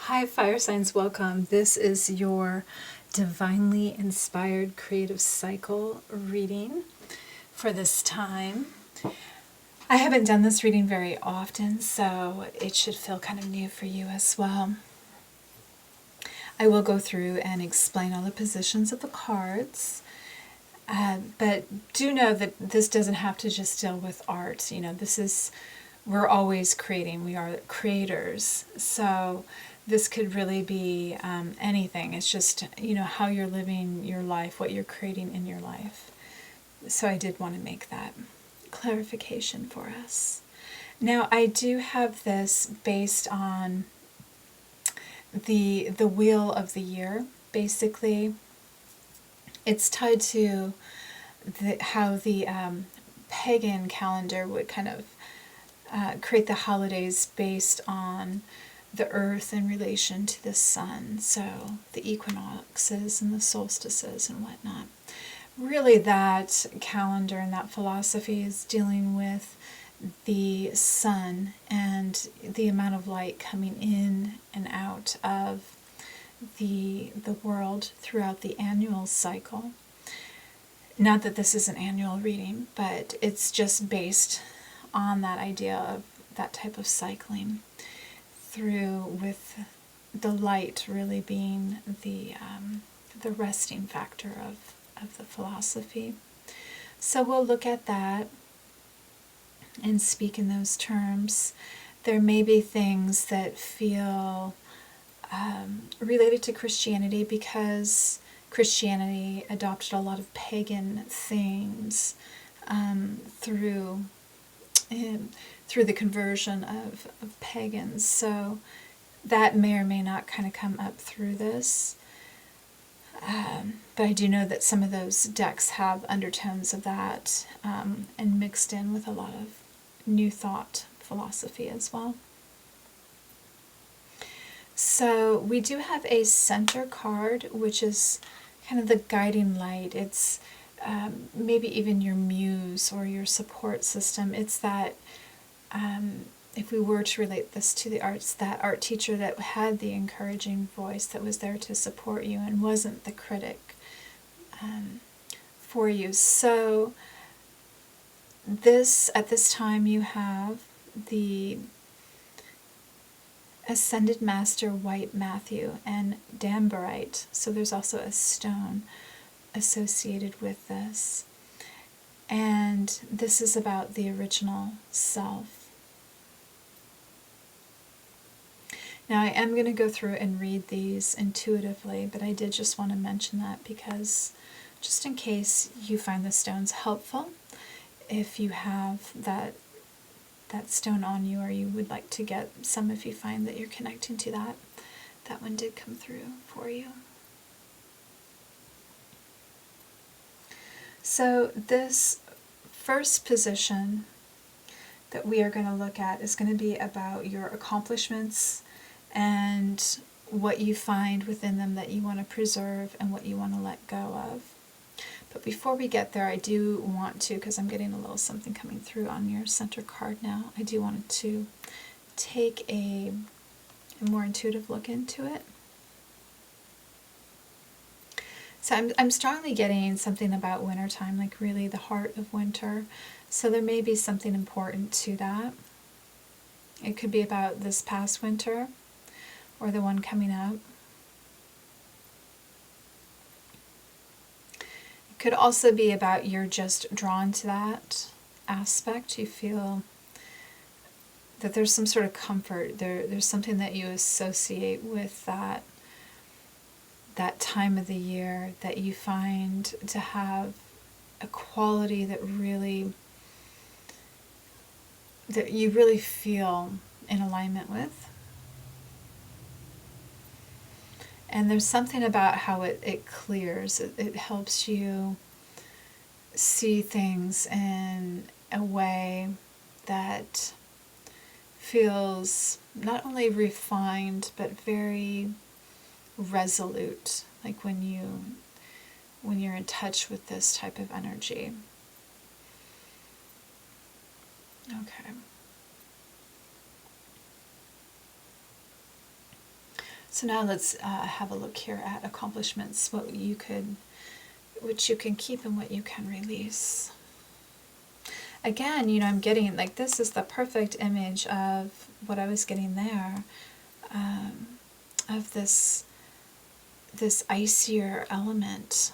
Hi, fire signs, welcome. This is your divinely inspired creative cycle reading for this time. I haven't done this reading very often, so it should feel kind of new for you as well. I will go through and explain all the positions of the cards, but do know that this doesn't have to just deal with art. You know, we're always creating. We are creators, so this could really be anything. It's just, how you're living your life, what you're creating in your life. So I did want to make that clarification for us. Now, I do have this based on the wheel of the year. Basically, it's tied to how the pagan calendar would kind of create the holidays based on the earth in relation to the sun, so the equinoxes and the solstices and whatnot. Really, that calendar and that philosophy is dealing with the sun and the amount of light coming in and out of the world throughout the annual cycle. Not that this is an annual reading, but it's just based on that idea of that type of cycling through, with the light really being the resting factor of the philosophy. So we'll look at that and speak in those terms. There may be things that feel related to Christianity because Christianity adopted a lot of pagan themes through the conversion of pagans. So that may or may not kind of come up through this. But I do know that some of those decks have undertones of that and mixed in with a lot of New Thought philosophy as well. So we do have a center card, which is kind of the guiding light. It's maybe even your muse or your support system. It's that, if we were to relate this to the arts, that art teacher that had the encouraging voice that was there to support you and wasn't the critic for you. So at this time you have the Ascended Master White Matthew and Dambarite. So there's also a stone associated with this. And this is about the original self. Now I am going to go through and read these intuitively, but I did just want to mention that because just in case you find the stones helpful, if you have that stone on you, or you would like to get some if you find that you're connecting to that one did come through for you. So this first position that we are going to look at is going to be about your accomplishments and what you find within them that you want to preserve and what you want to let go of. But before we get there, I do want to, because I'm getting a little something coming through on your center card now, I do want to take a more intuitive look into it. So I'm strongly getting something about wintertime, like really the heart of winter. So there may be something important to that. It could be about this past winter or the one coming up. It could also be about you're just drawn to that aspect. You feel that there's some sort of comfort. There's something that you associate with that time of the year that you find to have a quality that you really feel in alignment with. And there's something about how it clears. It helps you see things in a way that feels not only refined but very resolute, like when you're in touch with this type of energy. Okay. So now let's have a look here at accomplishments, which you can keep and what you can release. Again, I'm getting, like, this is the perfect image of what I was getting there, of this icier element.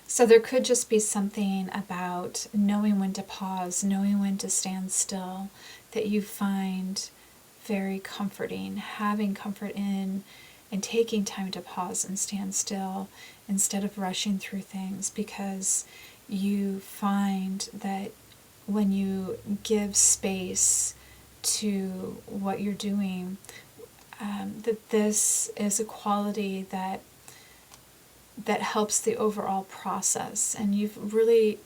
So there could just be something about knowing when to pause, knowing when to stand still, that you find very comforting, having comfort in and taking time to pause and stand still instead of rushing through things, because you find that when you give space to what you're doing, that this is a quality that helps the overall process, and you've really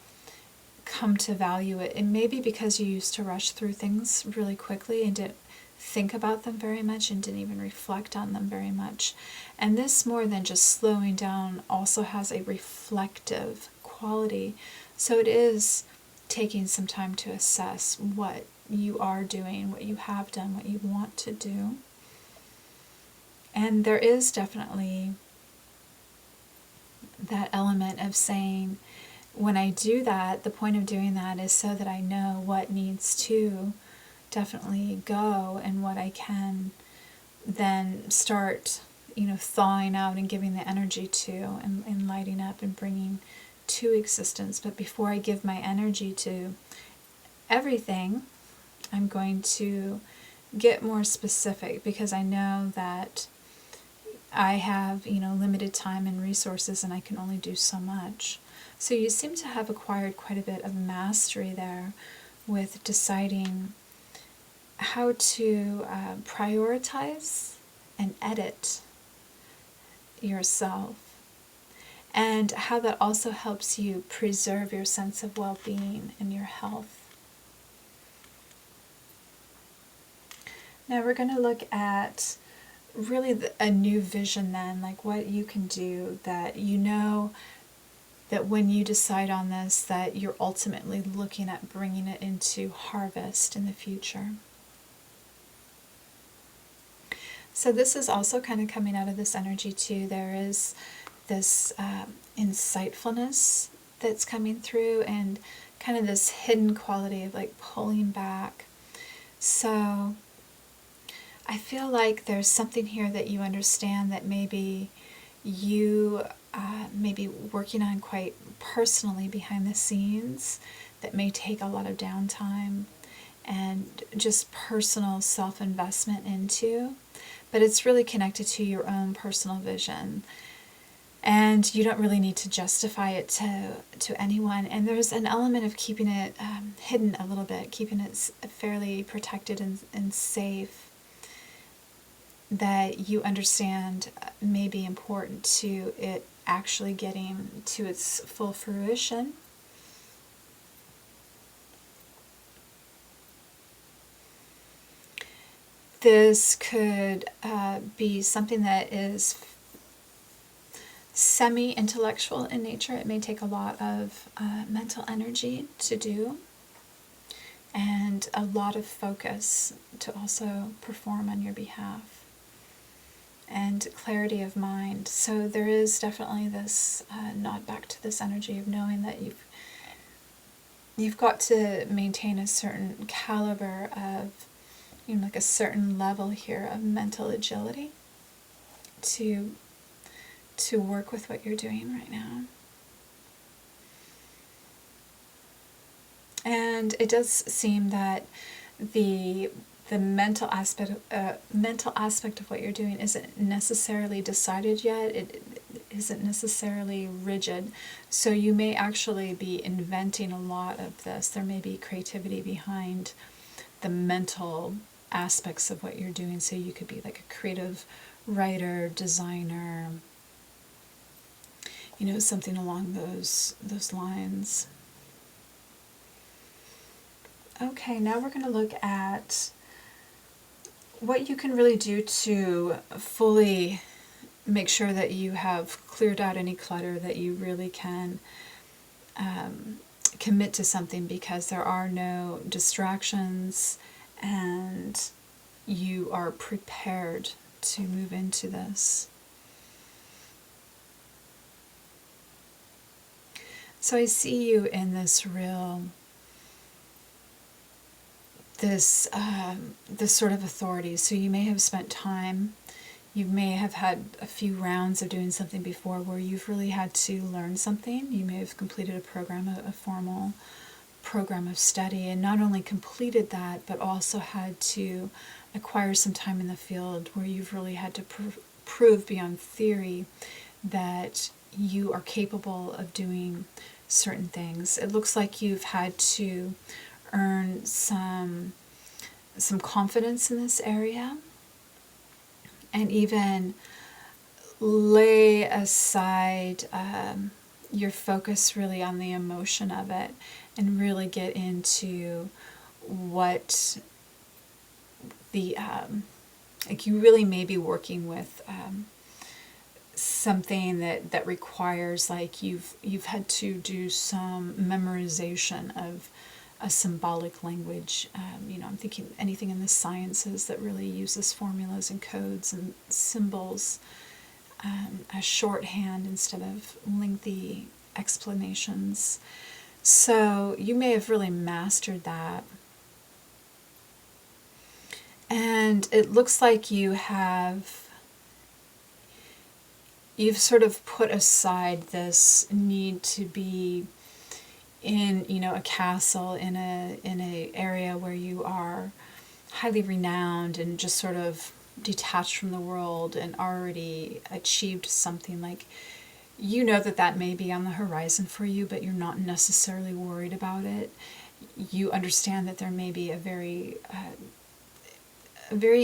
come to value it. It may be because you used to rush through things really quickly and didn't think about them very much and didn't even reflect on them very much. And this, more than just slowing down, also has a reflective quality. So it is taking some time to assess what you are doing, what you have done, what you want to do. And there is definitely that element of saying, when I do that, the point of doing that is so that I know what needs to definitely go and what I can then start, thawing out and giving the energy to, and lighting up and bringing to existence. But before I give my energy to everything, I'm going to get more specific, because I know that I have, limited time and resources, and I can only do so much. So you seem to have acquired quite a bit of mastery there with deciding how to prioritize and edit yourself, and how that also helps you preserve your sense of well-being and your health. Now we're going to look at really a new vision then, like what you can do, that that when you decide on this, that you're ultimately looking at bringing it into harvest in the future. So this is also kind of coming out of this energy too. There is this insightfulness that's coming through, and kind of this hidden quality of like pulling back. So I feel like there's something here that you understand that maybe you may be working on quite personally behind the scenes, that may take a lot of downtime and just personal self-investment into, but it's really connected to your own personal vision. And you don't really need to justify it to anyone. And there's an element of keeping it hidden a little bit, keeping it fairly protected and safe, that you understand may be important to it actually getting to its full fruition. This could be something that is semi-intellectual in nature. It may take a lot of mental energy to do, and a lot of focus to also perform on your behalf, and clarity of mind. So there is definitely this nod back to this energy of knowing that you've got to maintain a certain caliber of, like a certain level here of mental agility to work with what you're doing right now. And it does seem that the mental aspect of what you're doing isn't necessarily decided yet. It isn't necessarily rigid. So you may actually be inventing a lot of this. There may be creativity behind the mental aspects of what you're doing. So you could be like a creative writer, designer, something along those lines. Okay, now we're going to look at what you can really do to fully make sure that you have cleared out any clutter, that you really can commit to something because there are no distractions and you are prepared to move into this. So I see you in this this sort of authority. So you may have spent time, you may have had a few rounds of doing something before where you've really had to learn something. You may have completed a program, a formal program of study, and not only completed that, but also had to acquire some time in the field where you've really had to prove beyond theory that you are capable of doing certain things. It looks like you've had to earn some confidence in this area, and even lay aside your focus really on the emotion of it, and really get into what the like you really may be working with something that requires, like you've had to do some memorization of a symbolic language. I'm thinking anything in the sciences that really uses formulas and codes and symbols as shorthand instead of lengthy explanations. So you may have really mastered that. And it looks like you've sort of put aside this need to be in, a castle in a area where you are highly renowned and just sort of detached from the world and already achieved something. Like, that may be on the horizon for you, but you're not necessarily worried about it. You understand that there may be a very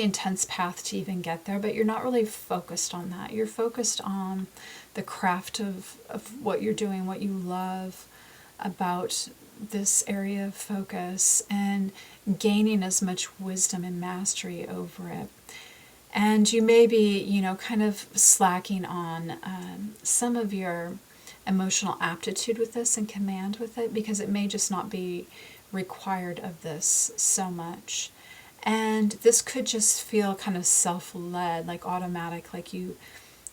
intense path to even get there, but you're not really focused on that. You're focused on the craft of what you're doing, what you love about this area of focus, and gaining as much wisdom and mastery over it. And you may be, kind of slacking on some of your emotional aptitude with this and command with it, because it may just not be required of this so much. And this could just feel kind of self-led, like automatic, like you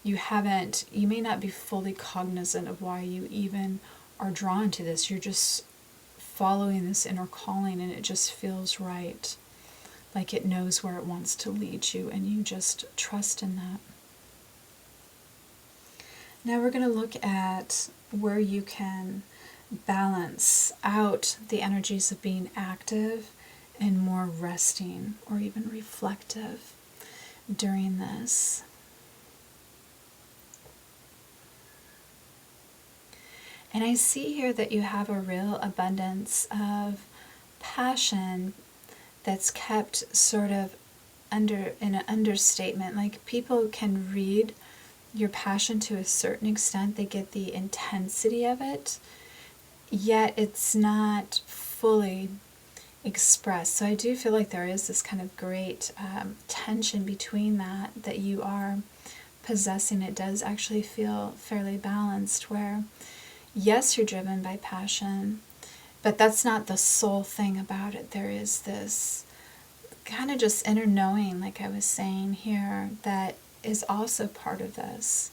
may not be fully cognizant of why you even are drawn to this. You're just following this inner calling, and it just feels right, like it knows where it wants to lead you, and you just trust in that. Now we're going to look at where you can balance out the energies of being active and more resting or even reflective during this. And I see here that you have a real abundance of passion that's kept sort of in an understatement. Like, people can read your passion to a certain extent. They get the intensity of it, yet it's not fully expressed. So I do feel like there is this kind of great tension between that you are possessing. It does actually feel fairly balanced, where yes, you're driven by passion, but that's not the sole thing about it. There is this kind of just inner knowing, like I was saying here, that is also part of this,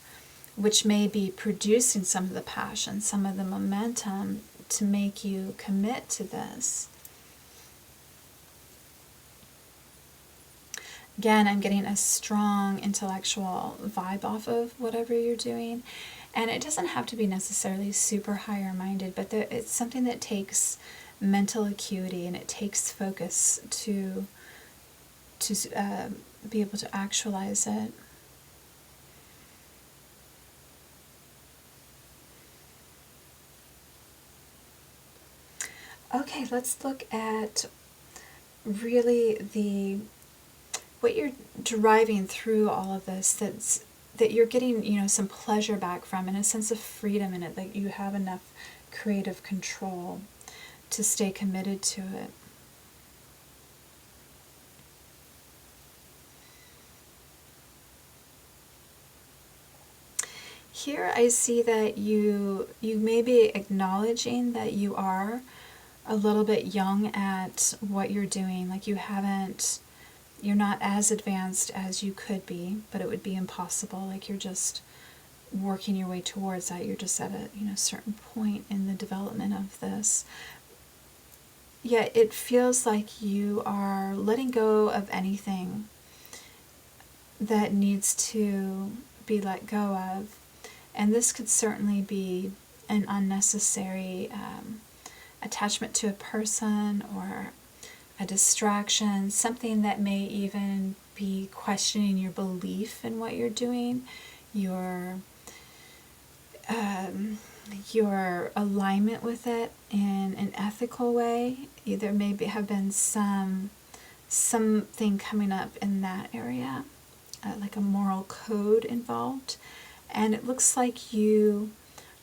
which may be producing some of the passion, some of the momentum to make you commit to this. Again, I'm getting a strong intellectual vibe off of whatever you're doing. And it doesn't have to be necessarily super higher-minded, but it's something that takes mental acuity, and it takes focus to be able to actualize it. Okay, let's look at really what you're deriving through all of this, that you're getting, some pleasure back from, and a sense of freedom in it, that you have enough creative control to stay committed to it. here I see that you may be acknowledging that you are a little bit young at what you're doing. Like you're not as advanced as you could be, but it would be impossible. Like you're just working your way towards that. You're just at a certain point in the development of this. Yet it feels like you are letting go of anything that needs to be let go of. And this could certainly be an unnecessary attachment to a person or a distraction, something that may even be questioning your belief in what you're doing, your alignment with it in an ethical way. There may have been something coming up in that area, like a moral code involved. And it looks like you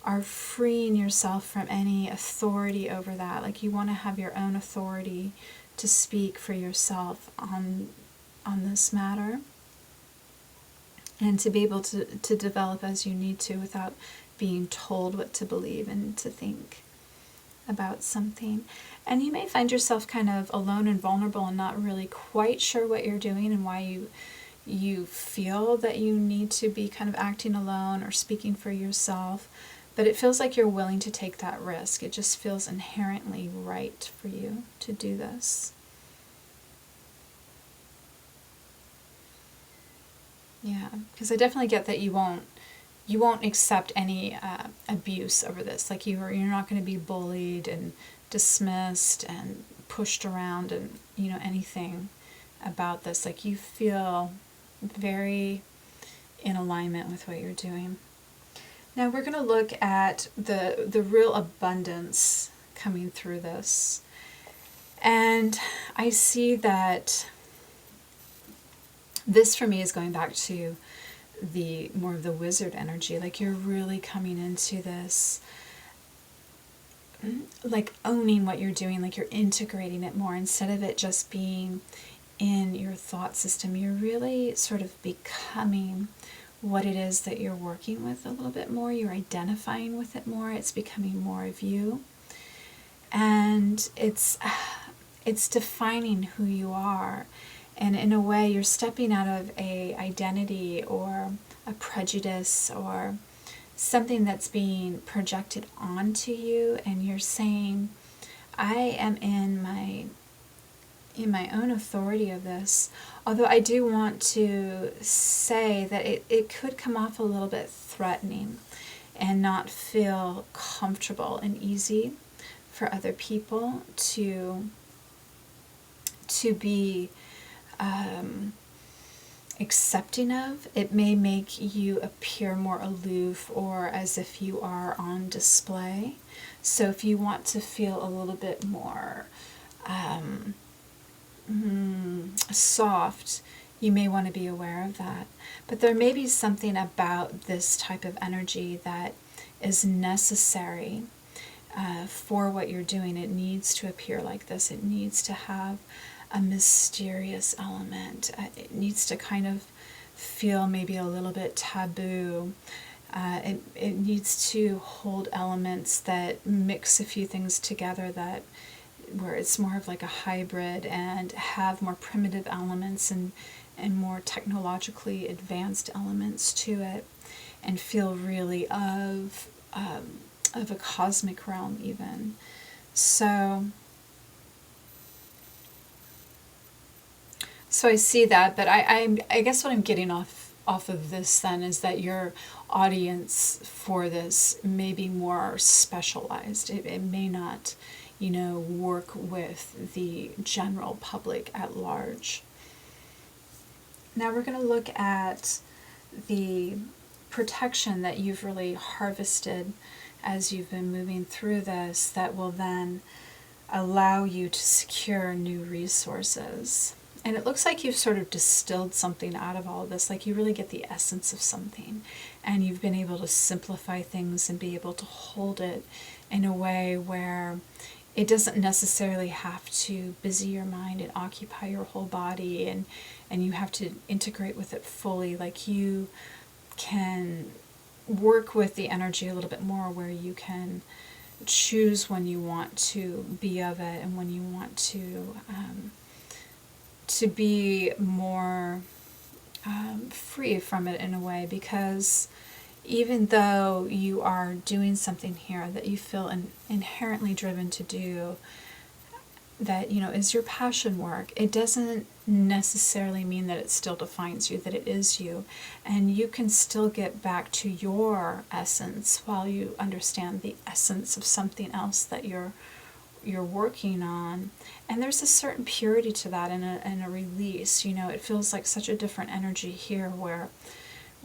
are freeing yourself from any authority over that. Like you want to have your own authority to speak for yourself on this matter, and to be able to develop as you need to without being told what to believe and to think about something. And you may find yourself kind of alone and vulnerable and not really quite sure what you're doing and why you feel that you need to be kind of acting alone or speaking for yourself. But it feels like you're willing to take that risk. It just feels inherently right for you to do this. Yeah, because I definitely get that you won't accept any abuse over this. Like you're not going to be bullied and dismissed and pushed around and anything about this. Like you feel very in alignment with what you're doing. Now we're going to look at the real abundance coming through this. And I see that this for me is going back to the more of the wizard energy. Like you're really coming into this, like owning what you're doing, like you're integrating it more instead of it just being in your thought system. You're really sort of becoming what it is that you're working with a little bit more. You're identifying with it more. It's becoming more of you. And it's defining who you are. And in a way, you're stepping out of a identity or a prejudice or something that's being projected onto you, and you're saying, I am in my own authority of this. Although I do want to say that it could come off a little bit threatening and not feel comfortable and easy for other people to be accepting of. It may make you appear more aloof or as if you are on display. So if you want to feel a little bit more soft, you may want to be aware of that. But there may be something about this type of energy that is necessary for what you're doing. It needs to appear like this. It needs to have a mysterious element. It needs to kind of feel maybe a little bit taboo. It needs to hold elements that mix a few things together, that where it's more of like a hybrid, and have more primitive elements and more technologically advanced elements to it, and feel really of a cosmic realm even. So I see that, but I guess what I'm getting off of this then is that your audience for this may be more specialized. It may not, work with the general public at large. Now we're going to look at the protection that you've really harvested as you've been moving through this, that will then allow you to secure new resources. And it looks like you've sort of distilled something out of all of this, like you really get the essence of something, and you've been able to simplify things and be able to hold it in a way where it doesn't necessarily have to busy your mind and occupy your whole body, and you have to integrate with it fully. Like you can work with the energy a little bit more, where you can choose when you want to be of it and when you want to be more free from it in a way, because even though you are doing something here that you feel inherently driven to do, that, you know, is your passion work, it doesn't necessarily mean that it still defines you, that it is you. And you can still get back to your essence while you understand the essence of something else that you're working on. And there's a certain purity to that, and a release. You know, it feels like such a different energy here, where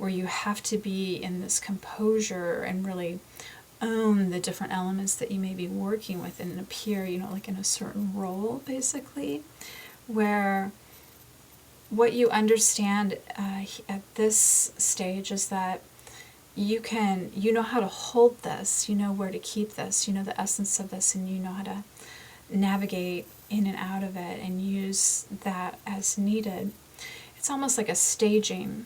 you have to be in this composure and really own the different elements that you may be working with and appear, you know, like in a certain role, basically, where what you understand at this stage is that you know how to hold this, you know where to keep this, you know the essence of this, and you know how to navigate in and out of it and use that as needed. It's almost like a staging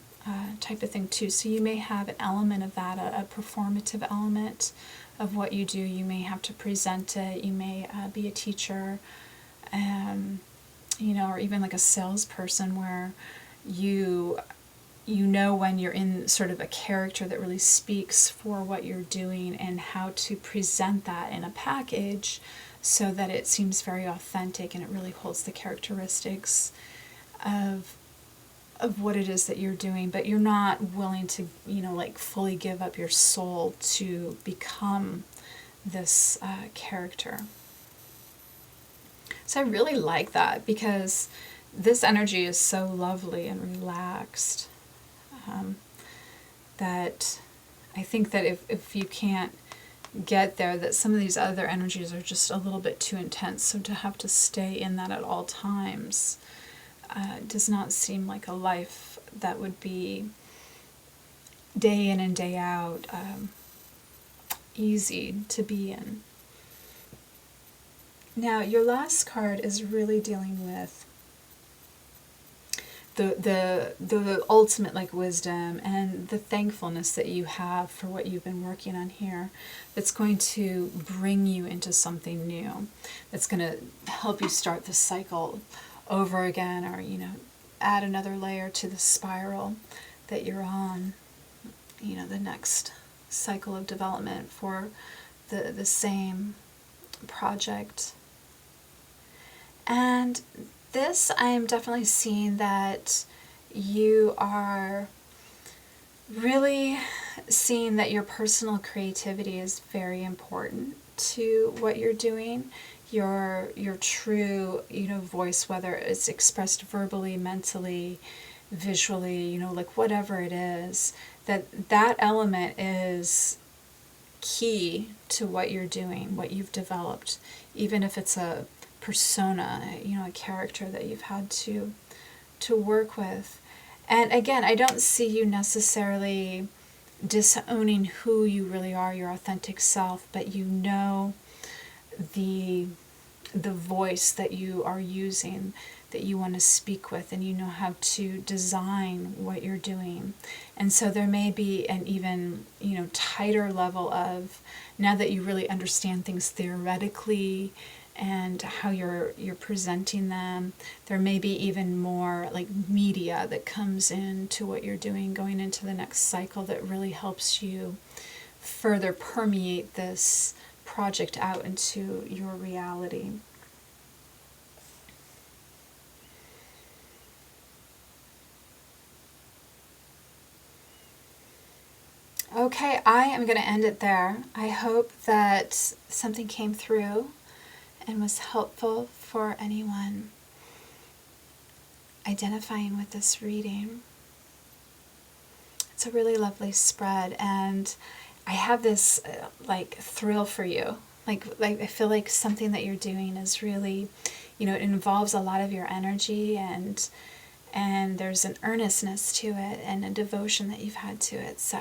type of thing too. So you may have an element of that, a performative element of what you do. You may have to present it. You may be a teacher, you know, or even like a salesperson, where you know when you're in sort of a character that really speaks for what you're doing, and how to present that in a package so that it seems very authentic and it really holds the characteristics of what it is that you're doing, but you're not willing to, you know, like fully give up your soul to become this character. So I really like that, because this energy is so lovely and relaxed, that I think that if you can't get there, that some of these other energies are just a little bit too intense. So to have to stay in that at all times does not seem like a life that would be day in and day out easy to be in. Now, your last card is really dealing with the ultimate like wisdom and the thankfulness that you have for what you've been working on here, that's going to bring you into something new, that's going to help you start the cycle over again, or, you know, add another layer to the spiral that you're on, you know, the next cycle of development for the same project. And this, I am definitely seeing that you are really seeing that your personal creativity is very important to what you're doing. Your true, you know, voice, whether it's expressed verbally, mentally, visually, you know, like whatever it is, that element is key to what you're doing, what you've developed, even if it's a persona, you know, a character that you've had to work with. And again, I don't see you necessarily disowning who you really are, your authentic self, but you know the voice that you are using, that you want to speak with, and you know how to design what you're doing. And so there may be an even, you know, tighter level of, now that you really understand things theoretically and how you're presenting them, there may be even more like media that comes into what you're doing going into the next cycle, that really helps you further permeate this project out into your reality. Okay, I am going to end it there. I hope that something came through and was helpful for anyone identifying with this reading. It's a really lovely spread, and I have this like thrill for you. Like I feel like something that you're doing is really, you know, it involves a lot of your energy, and there's an earnestness to it and a devotion that you've had to it. So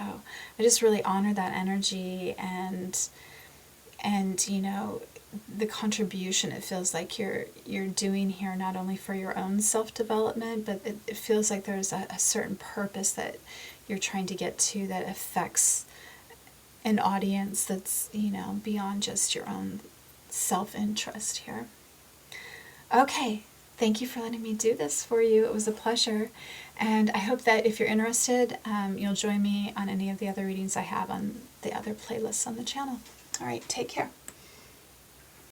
I just really honor that energy, and you know, the contribution it feels like you're doing here, not only for your own self-development, but it feels like there's a certain purpose that you're trying to get to that affects an audience that's, beyond just your own self-interest here. Okay, thank you for letting me do this for you. It was a pleasure. And I hope that if you're interested, you'll join me on any of the other readings I have on the other playlists on the channel. All right, take care.